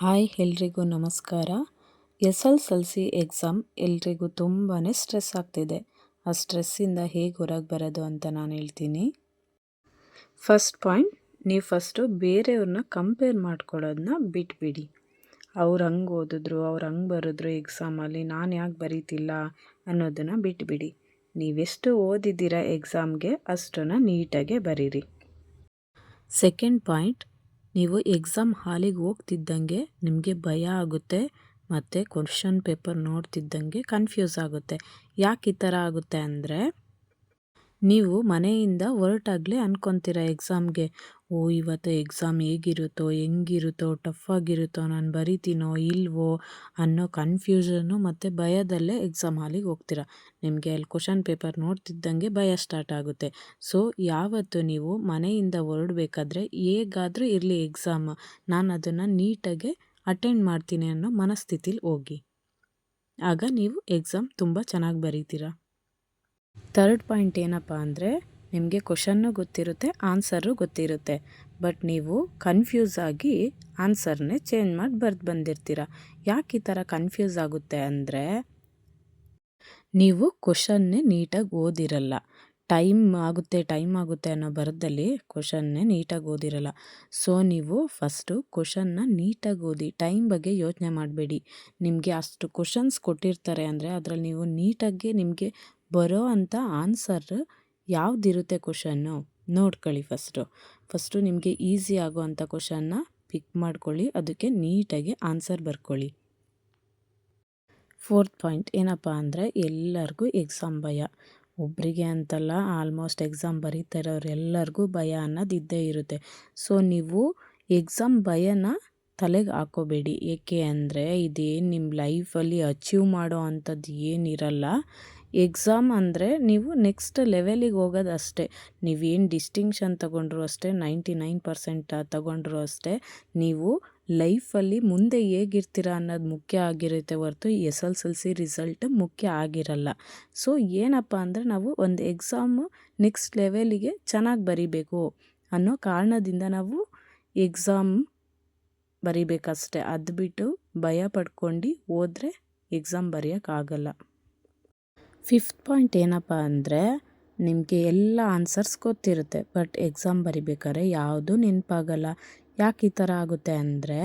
Hi ಎಲ್ರಿಗೂ ನಮಸ್ಕಾರ. SSLC exam ಎಲ್ರಿಗೂ ತುಂಬಾ ಸ್ಟ್ರೆಸ್ ಆಗ್ತಿದೆ. ಆ ಸ್ಟ್ರೆಸ್ಸಿಂದ ಹೇಗೆ ಹೊರಗೆ ಬರೋದು ಅಂತ ನಾನು ಹೇಳ್ತೀನಿ. ಫಸ್ಟ್ ಪಾಯಿಂಟ್, ನೀವು ಫಸ್ಟು ಬೇರೆಯವ್ರನ್ನ ಕಂಪೇರ್ ಮಾಡ್ಕೊಳ್ಳೋದನ್ನ ಬಿಟ್ಬಿಡಿ. ಅವ್ರು ಹಂಗೆ ಓದಿದ್ರು, ಅವ್ರು ಹಂಗೆ ಬರೆದ್ರು ಎಕ್ಸಾಮಲ್ಲಿ, ನಾನು ಯಾಕೆ ಬರೀತಿಲ್ಲ ಅನ್ನೋದನ್ನು ಬಿಟ್ಬಿಡಿ. ನೀವೆಷ್ಟು ಓದಿದ್ದೀರಾ ಎಕ್ಸಾಮ್ಗೆ ಅಷ್ಟನ್ನು ನೀಟಾಗೆ ಬರೀರಿ. ಸೆಕೆಂಡ್ ಪಾಯಿಂಟ್, ನೀವು ಎಕ್ಸಾಮ್ ಹಾಲಿಗೆ ಹೋಗ್ತಿದ್ದಂಗೆ ನಿಮಗೆ ಭಯ ಆಗುತ್ತೆ ಮತ್ತು ಕ್ವಶನ್ ಪೇಪರ್ ನೋಡ್ತಿದ್ದಂಗೆ ಕನ್ಫ್ಯೂಸ್ ಆಗುತ್ತೆ. ಯಾಕೆ ಈ ಥರ ಆಗುತ್ತೆ ಅಂದರೆ, ನೀವು ಮನೆಯಿಂದ ಹೊರಟಾಗಲೇ ಅಂದ್ಕೊತೀರ ಎಕ್ಸಾಮ್ಗೆ, ಇವತ್ತು ಎಕ್ಸಾಮ್ ಹೇಗಿರುತ್ತೋ ಹೆಂಗಿರುತ್ತೋ ಟಫ್ ಆಗಿರುತ್ತೋ, ನಾನು ಬರಿತೀನೋ ಇಲ್ವೋ ಅನ್ನೋ ಕನ್ಫ್ಯೂಷನ್ನು ಮತ್ತು ಭಯದಲ್ಲೇ ಎಕ್ಸಾಮ್ ಹಾಲಿಗೆ ಹೋಗ್ತೀರ. ನಿಮಗೆ ಅಲ್ಲಿ ಕ್ವಶನ್ ಪೇಪರ್ ನೋಡ್ತಿದ್ದಂಗೆ ಭಯ ಸ್ಟಾರ್ಟ್ ಆಗುತ್ತೆ. ಸೊ ಯಾವತ್ತು ನೀವು ಮನೆಯಿಂದ ಹೊರಡಬೇಕಾದ್ರೆ ಹೇಗಾದರೂ ಇರಲಿ ಎಕ್ಸಾಮ್, ನಾನು ಅದನ್ನು ನೀಟಾಗೆ ಅಟೆಂಡ್ ಮಾಡ್ತೀನಿ ಅನ್ನೋ ಮನಸ್ಥಿತಿಲಿ ಹೋಗಿ. ಆಗ ನೀವು ಎಕ್ಸಾಮ್ ತುಂಬ ಚೆನ್ನಾಗಿ ಬರೀತೀರ. ಥರ್ಡ್ ಪಾಯಿಂಟ್ ಏನಪ್ಪ ಅಂದರೆ, ನಿಮಗೆ ಕ್ವಶನ್ನು ಗೊತ್ತಿರುತ್ತೆ, ಆನ್ಸರು ಗೊತ್ತಿರುತ್ತೆ, ಬಟ್ ನೀವು ಕನ್ಫ್ಯೂಸ್ ಆಗಿ ಆನ್ಸರ್ನೇ ಚೇಂಜ್ ಮಾಡಿ ಬರೆದು ಬಂದಿರ್ತೀರ. ಯಾಕೆ ಈ ಥರ ಕನ್ಫ್ಯೂಸ್ ಆಗುತ್ತೆ ಅಂದರೆ, ನೀವು ಕ್ವಶನ್ನೇ ನೀಟಾಗಿ ಓದಿರಲ್ಲ. ಟೈಮ್ ಆಗುತ್ತೆ ಅನ್ನೋ ಬರದಲ್ಲಿ ಕ್ವಶನ್ನೇ ನೀಟಾಗಿ ಓದಿರಲ್ಲ. ಸೊ ನೀವು ಫಸ್ಟು ಕ್ವಶನ್ನ ನೀಟಾಗಿ ಓದಿ, ಟೈಮ್ ಬಗ್ಗೆ ಯೋಚನೆ ಮಾಡಬೇಡಿ. ನಿಮಗೆ ಅಷ್ಟು ಕ್ವಶನ್ಸ್ ಕೊಟ್ಟಿರ್ತಾರೆ ಅಂದರೆ ಅದರಲ್ಲಿ ನೀವು ನೀಟಾಗಿ ನಿಮಗೆ ಬರೋ ಅಂಥ ಆನ್ಸರ್ ಯಾವುದಿರುತ್ತೆ ಕ್ವಶನ್ನು ನೋಡ್ಕೊಳ್ಳಿ. ಫಸ್ಟು ನಿಮಗೆ ಈಸಿ ಆಗೋ ಅಂಥ ಕ್ವಶನ್ನ ಪಿಕ್ ಮಾಡ್ಕೊಳ್ಳಿ, ಅದಕ್ಕೆ ನೀಟಾಗಿ ಆನ್ಸರ್ ಬರ್ಕೊಳ್ಳಿ. ಫೋರ್ತ್ ಪಾಯಿಂಟ್ ಏನಪ್ಪ ಅಂದರೆ, ಎಲ್ಲರಿಗೂ ಎಕ್ಸಾಮ್ ಭಯ. ಒಬ್ಬರಿಗೆ ಅಂತಲ್ಲ, ಆಲ್ಮೋಸ್ಟ್ ಎಕ್ಸಾಮ್ ಬರೀತಾ ಇರೋರೆಲ್ಲರಿಗೂ ಭಯ ಅನ್ನೋದು ಇದ್ದೇ ಇರುತ್ತೆ. ಸೊ ನೀವು ಎಕ್ಸಾಮ್ ಭಯನ ತಲೆಗೆ ಹಾಕೋಬೇಡಿ. ಏಕೆ ಅಂದರೆ, ಇದೇನು ನಿಮ್ಮ ಲೈಫಲ್ಲಿ ಅಚೀವ್ ಮಾಡೋ ಅಂಥದ್ದು ಏನಿರಲ್ಲ. ಎಕ್ಸಾಮ್ ಅಂದರೆ ನೀವು ನೆಕ್ಸ್ಟ್ ಲೆವೆಲಿಗೆ ಹೋಗೋದು ಅಷ್ಟೇ. ನೀವೇನು ಡಿಸ್ಟಿಂಕ್ಷನ್ ತಗೊಂಡ್ರು ಅಷ್ಟೇ, 99% ತಗೊಂಡ್ರು ಅಷ್ಟೇ, ನೀವು ಲೈಫಲ್ಲಿ ಮುಂದೆ ಹೇಗಿರ್ತೀರ ಅನ್ನೋದು ಮುಖ್ಯ ಆಗಿರುತ್ತೆ ಹೊರತು SSLC ರಿಸಲ್ಟ್ ಮುಖ್ಯ ಆಗಿರಲ್ಲ. ಸೊ ಏನಪ್ಪ ಅಂದರೆ, ನಾವು ಒಂದು ಎಕ್ಸಾಮು ನೆಕ್ಸ್ಟ್ ಲೆವೆಲಿಗೆ ಚೆನ್ನಾಗಿ ಬರೀಬೇಕು ಅನ್ನೋ ಕಾರಣದಿಂದ ನಾವು ಎಕ್ಸಾಮ್ ಬರೀಬೇಕಷ್ಟೆ. ಅದು ಬಿಟ್ಟು ಭಯ ಪಡ್ಕೊಂಡು ಹೋದರೆ ಎಕ್ಸಾಮ್ ಬರೆಯೋಕ್ಕಾಗಲ್ಲ. ಫಿಫ್ತ್ ಪಾಯಿಂಟ್ ಏನಪ್ಪ ಅಂದರೆ, ನಿಮಗೆ ಎಲ್ಲ ಆನ್ಸರ್ಸ್ ಗೊತ್ತಿರುತ್ತೆ, ಬಟ್ ಎಕ್ಸಾಮ್ ಬರಿಬೇಕಾದ್ರೆ ಯಾವುದೂ ನೆನಪಾಗಲ್ಲ. ಯಾಕೆ ಈ ಥರ ಆಗುತ್ತೆ ಅಂದರೆ,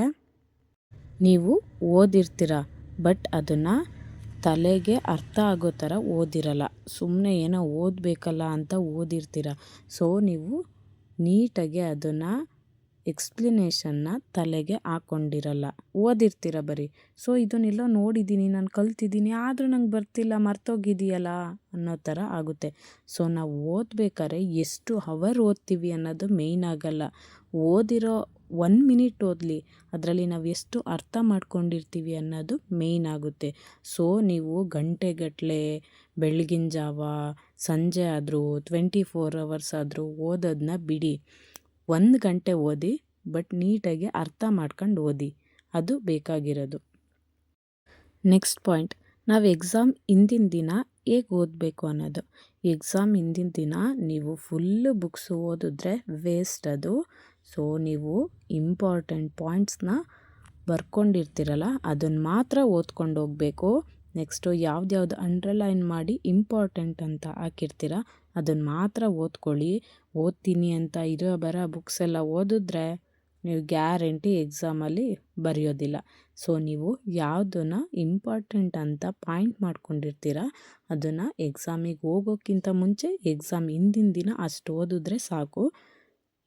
ನೀವು ಓದಿರ್ತೀರ, ಬಟ್ ಅದನ್ನು ತಲೆಗೆ ಅರ್ಥ ಆಗೋ ಥರ ಓದಿರಲ್ಲ. ಸುಮ್ಮನೆ ಏನೋ ಓದಬೇಕಲ್ಲ ಅಂತ ಓದಿರ್ತೀರ. ಸೊ ನೀವು ನೀಟಾಗಿ ಅದನ್ನು ಎಕ್ಸ್ಪ್ಲನೇಷನ್ನ ತಲೆಗೆ ಹಾಕ್ಕೊಂಡಿರಲ್ಲ, ಓದಿರ್ತೀರ ಬರೀ. ಸೊ ಇದನ್ನೆಲ್ಲ ನೋಡಿದ್ದೀನಿ, ನಾನು ಕಲ್ತಿದ್ದೀನಿ, ಆದರೂ ನಂಗೆ ಬರ್ತಿಲ್ಲ, ಮರ್ತೋಗಿದೆಯಲ್ಲ ಅನ್ನೋ ಥರ ಆಗುತ್ತೆ. ಸೊ ನಾವು ಓದಬೇಕಾದ್ರೆ ಎಷ್ಟು ಹವರ್ ಓದ್ತೀವಿ ಅನ್ನೋದು ಮೇಯ್ನ್ ಆಗಲ್ಲ. ಓದಿರೋ 1 ಮಿನಿಟ್ ಓದಲಿ, ಅದರಲ್ಲಿ ನಾವು ಎಷ್ಟು ಅರ್ಥ ಮಾಡ್ಕೊಂಡಿರ್ತೀವಿ ಅನ್ನೋದು ಮೇಯ್ನ್ ಆಗುತ್ತೆ. ಸೊ ನೀವು ಗಂಟೆಗಟ್ಟಲೆ ಬೆಳಗಿನ ಜಾವ, ಸಂಜೆ ಆದರೂ 24 hours ಆದರೂ ಓದೋದನ್ನ ಬಿಡಿ. 1 ಗಂಟೆ ಓದಿ, ಬಟ್ ನೀಟಾಗಿ ಅರ್ಥ ಮಾಡ್ಕೊಂಡು ಓದಿ, ಅದು ಬೇಕಾಗಿರೋದು. ನೆಕ್ಸ್ಟ್ ಪಾಯಿಂಟ್, ನಾವು ಎಕ್ಸಾಮ್ ಹಿಂದಿನ ದಿನ ಹೇಗೆ ಓದಬೇಕು ಅನ್ನೋದು. ಎಕ್ಸಾಮ್ ಹಿಂದಿನ ದಿನ ನೀವು ಫುಲ್ಲು ಬುಕ್ಸ್ ಓದಿದ್ರೆ ವೇಸ್ಟ್ ಅದು. ಸೊ ನೀವು ಇಂಪಾರ್ಟೆಂಟ್ ಪಾಯಿಂಟ್ಸ್ನ ಬರ್ಕೊಂಡಿರ್ತೀರಲ್ಲ, ಅದನ್ನು ಮಾತ್ರ ಓದ್ಕೊಂಡು ಹೋಗಬೇಕು. ನೆಕ್ಸ್ಟು ಯಾವ್ದ್ಯಾವ್ದು ಅಂಡರ್ಲೈನ್ ಮಾಡಿ ಇಂಪಾರ್ಟೆಂಟ್ ಅಂತ ಹಾಕಿರ್ತೀರ ಅದನ್ನು ಮಾತ್ರ ಓದ್ಕೊಳ್ಳಿ. ಓದ್ತೀನಿ ಅಂತ ಬರೋ ಬುಕ್ಸ್ ಎಲ್ಲ ಓದಿದ್ರೆ ನೀವು ಗ್ಯಾರಂಟಿ ಎಕ್ಸಾಮಲ್ಲಿ ಬರೆಯೋದಿಲ್ಲ. ಸೊ ನೀವು ಯಾವುದನ್ನು ಇಂಪಾರ್ಟೆಂಟ್ ಅಂತ ಪಾಯಿಂಟ್ ಮಾಡ್ಕೊಂಡಿರ್ತೀರ ಅದನ್ನು ಎಕ್ಸಾಮಿಗೆ ಹೋಗೋಕ್ಕಿಂತ ಮುಂಚೆ ಎಕ್ಸಾಮ್ ಹಿಂದಿನ ದಿನ ಅಷ್ಟು ಓದಿದ್ರೆ ಸಾಕು.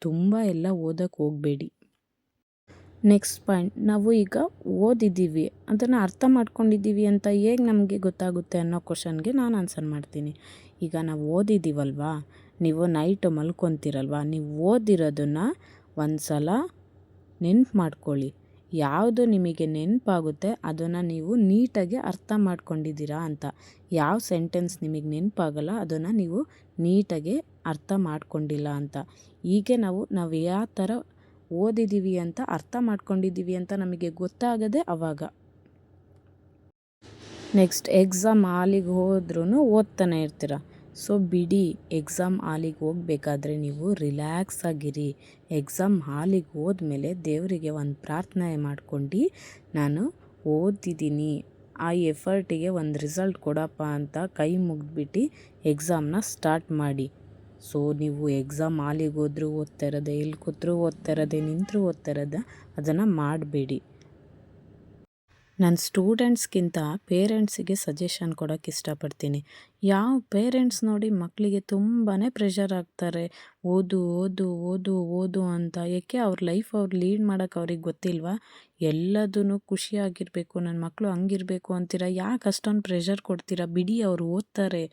ತುಂಬ ಎಲ್ಲ ಓದೋಕ್ಕೆ ಹೋಗಬೇಡಿ. ನೆಕ್ಸ್ಟ್ ಪಾಯಿಂಟ್, ನಾವು ಈಗ ಓದಿದ್ದೀವಿ, ಅದನ್ನು ಅರ್ಥ ಮಾಡ್ಕೊಂಡಿದ್ದೀವಿ ಅಂತ ಹೇಗೆ ನಮಗೆ ಗೊತ್ತಾಗುತ್ತೆ ಅನ್ನೋ ಕ್ವಶನ್ಗೆ ನಾನು ಆನ್ಸರ್ ಮಾಡ್ತೀನಿ. ಈಗ ನಾವು ಓದಿದ್ದೀವಲ್ವಾ, ನೀವು ನೈಟು ಮಲ್ಕೊತೀರಲ್ವ, ನೀವು ಓದಿರೋದನ್ನು ಒಂದು ಸಲ ನೆನ್ಪು ಮಾಡ್ಕೊಳ್ಳಿ. ಯಾವುದು ನಿಮಗೆ ನೆನಪಾಗುತ್ತೆ ಅದನ್ನು ನೀವು ನೀಟಾಗಿ ಅರ್ಥ ಮಾಡ್ಕೊಂಡಿದ್ದೀರಾ ಅಂತ. ಯಾವ ಸೆಂಟೆನ್ಸ್ ನಿಮಗೆ ನೆನಪಾಗಲ್ಲ ಅದನ್ನು ನೀವು ನೀಟಾಗಿ ಅರ್ಥ ಮಾಡ್ಕೊಂಡಿಲ್ಲ ಅಂತ. ಹೀಗೆ ನಾವು ಯಾವ ಥರ ಓದಿದ್ದೀವಿ ಅಂತ ಅರ್ಥ ಮಾಡ್ಕೊಂಡಿದ್ದೀವಿ ಅಂತ ನಮಗೆ ಗೊತ್ತಾಗದೆ ಆವಾಗ. ನೆಕ್ಸ್ಟ್ ಎಕ್ಸಾಮ್ ಹಾಲಿಗೆ ಹೋದ್ರೂ ಓದ್ತಾನೆ ಇರ್ತೀರ. ಸೊ ಬಿಡಿ, ಎಕ್ಸಾಮ್ ಹಾಲಿಗೆ ಹೋಗ್ಬೇಕಾದ್ರೆ ನೀವು ರಿಲ್ಯಾಕ್ಸ್ ಆಗಿರಿ. ಎಕ್ಸಾಮ್ ಹಾಲಿಗೆ ಹೋದ್ಮೇಲೆ ದೇವರಿಗೆ ಒಂದು ಪ್ರಾರ್ಥನೆ ಮಾಡ್ಕೊಂಡು ನಾನು ಓದಿದ್ದೀನಿ, ಆ ಎಫರ್ಟಿಗೆ ಒಂದು ರಿಸಲ್ಟ್ ಕೊಡಪ್ಪ ಅಂತ ಕೈ ಮುಗಿದ್ಬಿಟ್ಟು ಎಕ್ಸಾಮ್ನ ಸ್ಟಾರ್ಟ್ ಮಾಡಿ. ಸೊ ನೀವು ಎಕ್ಸಾಮ್ ಹಾಲಿಗೆ ಹೋದ್ರೂ ಓದ್ತಾ ಇರೋದೆ, ಎಲ್ಲಿ ಕೂತ್ರೂ ಓದ್ತಾ ಇರೋದೆ, ನಿಂತರೂ ಓದ್ತಾ ಇರೋದೆ, ಅದನ್ನು ಮಾಡಬೇಡಿ. ನಾನು ಸ್ಟೂಡೆಂಟ್ಸ್ಗಿಂತ ಪೇರೆಂಟ್ಸಿಗೆ ಸಜೆಷನ್ ಕೊಡೋಕ್ಕೆ ಇಷ್ಟಪಡ್ತೀನಿ. ಯಾವ ಪೇರೆಂಟ್ಸ್ ನೋಡಿ ಮಕ್ಕಳಿಗೆ ತುಂಬಾ ಪ್ರೆಷರ್ ಆಗ್ತಾರೆ, ಓದು ಓದು ಓದು ಓದು ಅಂತ. ಏಕೆ ಅವ್ರ ಲೈಫ್ ಅವ್ರು ಲೀಡ್ ಮಾಡೋಕ್ಕೆ ಅವ್ರಿಗೆ ಗೊತ್ತಿಲ್ವಾ? ಎಲ್ಲದೂ ಖುಷಿಯಾಗಿರಬೇಕು, ನನ್ನ ಮಕ್ಕಳು ಹಂಗಿರಬೇಕು ಅಂತೀರಾ, ಯಾಕೆ ಅಷ್ಟೊಂದು ಪ್ರೆಷರ್ ಕೊಡ್ತೀರಾ? ಬಿಡಿ, ಅವ್ರು ಓದ್ತಾರೆ.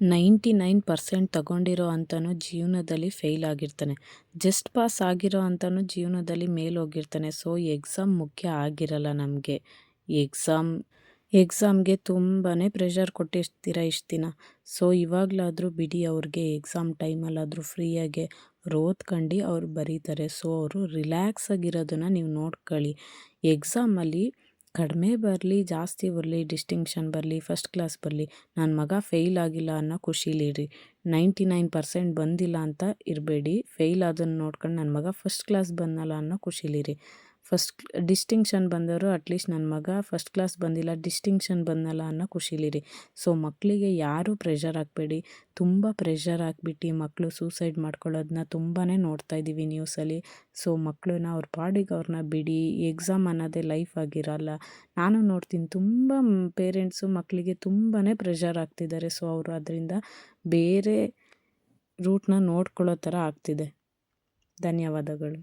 99% ತಗೊಂಡಿರೋ ಅಂಥನು ಜೀವನದಲ್ಲಿ ಫೇಲ್ ಆಗಿರ್ತಾನೆ, ಜಸ್ಟ್ ಪಾಸ್ ಆಗಿರೋ ಅಂಥನು ಜೀವನದಲ್ಲಿ ಮೇಲೋಗಿರ್ತಾನೆ. ಸೊ ಎಕ್ಸಾಮ್ ಮುಖ್ಯ ಆಗಿರಲ್ಲ ನಮಗೆ. ಎಕ್ಸಾಮ್ಗೆ ತುಂಬಾ ಪ್ರೆಷರ್ ಕೊಟ್ಟಿರ್ತೀರ ಇಷ್ಟು ದಿನ. ಸೊ ಇವಾಗಲಾದರೂ ಬಿಡಿ, ಅವ್ರಿಗೆ ಎಕ್ಸಾಮ್ ಟೈಮಲ್ಲಾದರೂ ಫ್ರೀಯಾಗೆ ಓದ್ಕೊಂಡು ಅವ್ರು ಬರೀತಾರೆ. ಸೊ ಅವರು ರಿಲ್ಯಾಕ್ಸ್ ಆಗಿರೋದನ್ನು ನೀವು ನೋಡ್ಕೊಳ್ಳಿ. ಎಕ್ಸಾಮಲ್ಲಿ ಕಡಿಮೆ ಬರಲಿ, ಜಾಸ್ತಿ ಬರಲಿ, ಡಿಸ್ಟಿಂಕ್ಷನ್ ಬರಲಿ, ಫಸ್ಟ್ ಕ್ಲಾಸ್ ಬರಲಿ, ನನ್ನ ಮಗ ಫೇಲ್ ಆಗಿಲ್ಲ ಅನ್ನೋ ಖುಷಿಲಿರಿ. 99% ಬಂದಿಲ್ಲ ಅಂತ ಇರಬೇಡಿ. ಫೇಲ್ ಅದನ್ನು ನೋಡ್ಕೊಂಡು ನನ್ನ ಮಗ ಫಸ್ಟ್ ಕ್ಲಾಸ್ ಬಂದಲ್ಲ ಅನ್ನೋ ಖುಷಿಲಿರಿ. ಡಿಸ್ಟಿಂಕ್ಷನ್ ಬಂದವರು ಅಟ್ಲೀಸ್ಟ್ ನನ್ನ ಮಗ ಫಸ್ಟ್ ಕ್ಲಾಸ್ ಬಂದಿಲ್ಲ, ಡಿಸ್ಟಿಂಕ್ಷನ್ ಬಂದಲ್ಲ ಅನ್ನೋ ಖುಷಿಲಿರಿ. ಸೊ ಮಕ್ಕಳಿಗೆ ಯಾರೂ ಪ್ರೆಷರ್ ಹಾಕಬೇಡಿ. ತುಂಬ ಪ್ರೆಷರ್ ಹಾಕ್ಬಿಟ್ಟು ಮಕ್ಕಳು ಸೂಸೈಡ್ ಮಾಡ್ಕೊಳ್ಳೋದನ್ನ ತುಂಬಾ ನೋಡ್ತಾ ಇದ್ದೀವಿ ನ್ಯೂಸಲ್ಲಿ. ಸೊ ಮಕ್ಕಳನ್ನ ಅವ್ರ ಪಾಡಿಗೆ ಅವ್ರನ್ನ ಬಿಡಿ. ಎಕ್ಸಾಮ್ ಅನ್ನೋದೇ ಲೈಫ್ ಆಗಿರಲ್ಲ. ನಾನು ನೋಡ್ತೀನಿ ತುಂಬ ಪೇರೆಂಟ್ಸು ಮಕ್ಕಳಿಗೆ ತುಂಬಾ ಪ್ರೆಷರ್ ಆಗ್ತಿದ್ದಾರೆ. ಸೊ ಅವರು ಅದರಿಂದ ಬೇರೆ ರೂಟ್ನ ನೋಡ್ಕೊಳ್ಳೋ ಥರ ಆಗ್ತಿದೆ. ಧನ್ಯವಾದಗಳು.